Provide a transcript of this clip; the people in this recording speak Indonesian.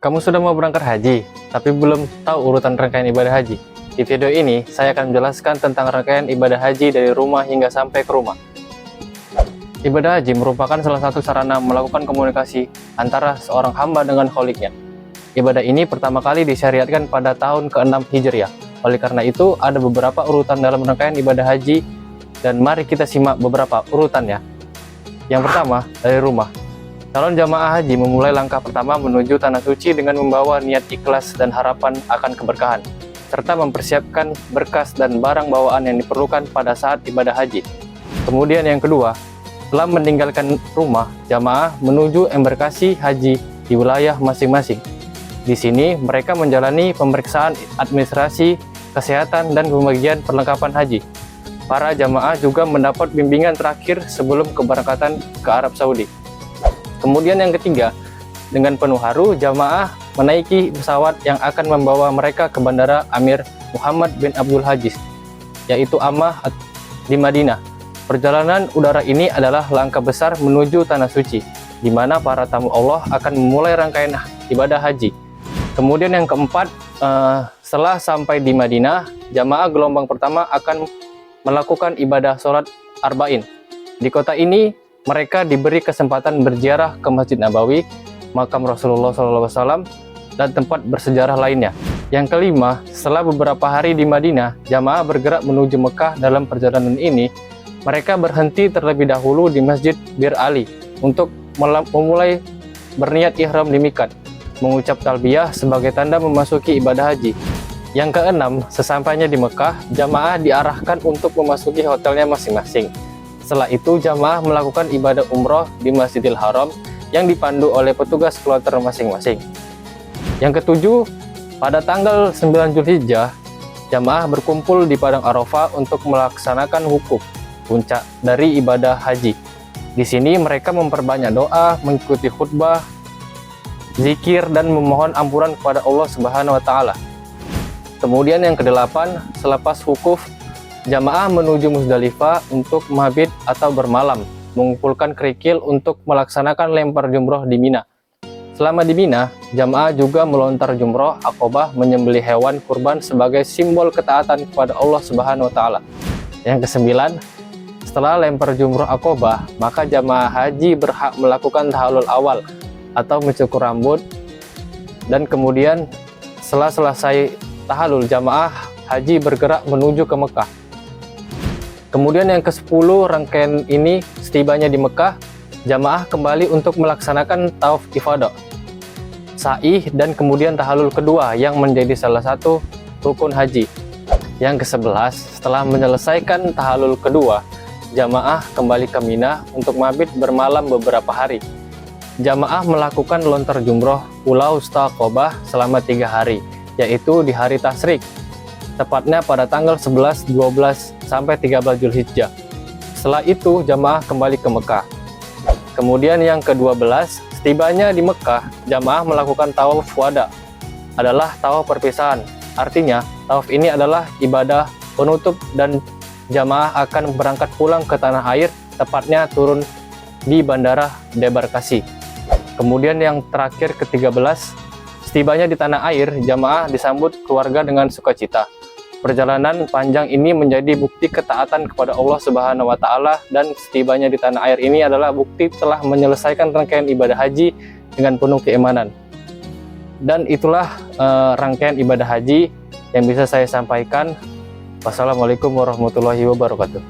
Kamu sudah mau berangkat haji, tapi belum tahu urutan rangkaian ibadah haji? Di video ini, saya akan menjelaskan tentang rangkaian ibadah haji dari rumah hingga sampai ke rumah. Ibadah haji merupakan salah satu sarana melakukan komunikasi antara seorang hamba dengan Kholiknya. Ibadah ini pertama kali disyariatkan pada tahun ke-6 Hijriah. Oleh karena itu, ada beberapa urutan dalam rangkaian ibadah haji, dan mari kita simak beberapa urutannya. Yang pertama, dari rumah. Calon jamaah haji memulai langkah pertama menuju tanah suci dengan membawa niat ikhlas dan harapan akan keberkahan, serta mempersiapkan berkas dan barang bawaan yang diperlukan pada saat ibadah haji. Kemudian yang kedua, setelah meninggalkan rumah, jamaah menuju embarkasi haji di wilayah masing-masing. Di sini mereka menjalani pemeriksaan administrasi, kesehatan, dan pembagian perlengkapan haji. Para jamaah juga mendapat bimbingan terakhir sebelum keberangkatan ke Arab Saudi. Kemudian yang ketiga, dengan penuh haru, jamaah menaiki pesawat yang akan membawa mereka ke Bandara Amir Muhammad bin Abdul Aziz, yaitu Ammah di Madinah. Perjalanan udara ini adalah langkah besar menuju Tanah Suci, di mana para tamu Allah akan memulai rangkaian ibadah haji. Kemudian yang keempat, setelah sampai di Madinah, jamaah gelombang pertama akan melakukan ibadah sholat arba'in. Di kota ini, mereka diberi kesempatan berziarah ke Masjid Nabawi, makam Rasulullah SAW, dan tempat bersejarah lainnya. Yang kelima, setelah beberapa hari di Madinah, jamaah bergerak menuju Mekah. Dalam perjalanan ini, mereka berhenti terlebih dahulu di Masjid Bir Ali untuk memulai berniat ihram di miqat, mengucap talbiyah sebagai tanda memasuki ibadah haji. Yang keenam, sesampainya di Mekah, jamaah diarahkan untuk memasuki hotelnya masing-masing. Setelah itu, jamaah melakukan ibadah umroh di Masjidil Haram yang dipandu oleh petugas kloter masing-masing. Yang ketujuh, pada tanggal 9 Zulhijjah, jamaah berkumpul di Padang Arafah untuk melaksanakan wukuf, puncak dari ibadah haji. Di sini mereka memperbanyak doa, mengikuti khutbah, zikir, dan memohon ampunan kepada Allah Subhanahu wa Ta'ala. Kemudian yang kedelapan, selepas wukuf, jamaah menuju Muzdalifah untuk mabit atau bermalam, mengumpulkan kerikil untuk melaksanakan lempar jumroh di Mina. Selama di Mina, jamaah juga melontar jumroh Aqobah, menyembelih hewan kurban sebagai simbol ketaatan kepada Allah Subhanahu wa Ta'ala. Yang kesembilan, setelah lempar jumroh Aqobah, maka jamaah haji berhak melakukan tahallul awal atau mencukur rambut, dan kemudian setelah selesai tahallul, jamaah haji bergerak menuju ke Mekah. Kemudian yang ke-10 rangkaian ini, setibanya di Mekah, jamaah kembali untuk melaksanakan tawaf ifadah, sa'i, dan kemudian tahallul kedua yang menjadi salah satu rukun haji. Yang ke-11, setelah menyelesaikan tahallul kedua, jamaah kembali ke Mina untuk mabit bermalam beberapa hari. Jamaah melakukan lontar jumroh Pulau Aqobah selama 3 hari, yaitu di hari Tasyrik, tepatnya pada tanggal 11, 12, sampai 13 Zulhijjah. Setelah itu, jamaah kembali ke Mekah. Kemudian yang ke-12, setibanya di Mekah, jamaah melakukan tawaf wada, adalah tawaf perpisahan. Artinya, tawaf ini adalah ibadah penutup dan jamaah akan berangkat pulang ke tanah air, tepatnya turun di Bandara Debarkasi. Kemudian yang terakhir ke-13, setibanya di tanah air, jamaah disambut keluarga dengan sukacita. Perjalanan panjang ini menjadi bukti ketaatan kepada Allah Subhanahu wa Ta'ala, dan setibanya di tanah air ini adalah bukti telah menyelesaikan rangkaian ibadah haji dengan penuh keimanan. Dan itulah rangkaian ibadah haji yang bisa saya sampaikan. Wassalamualaikum warahmatullahi wabarakatuh.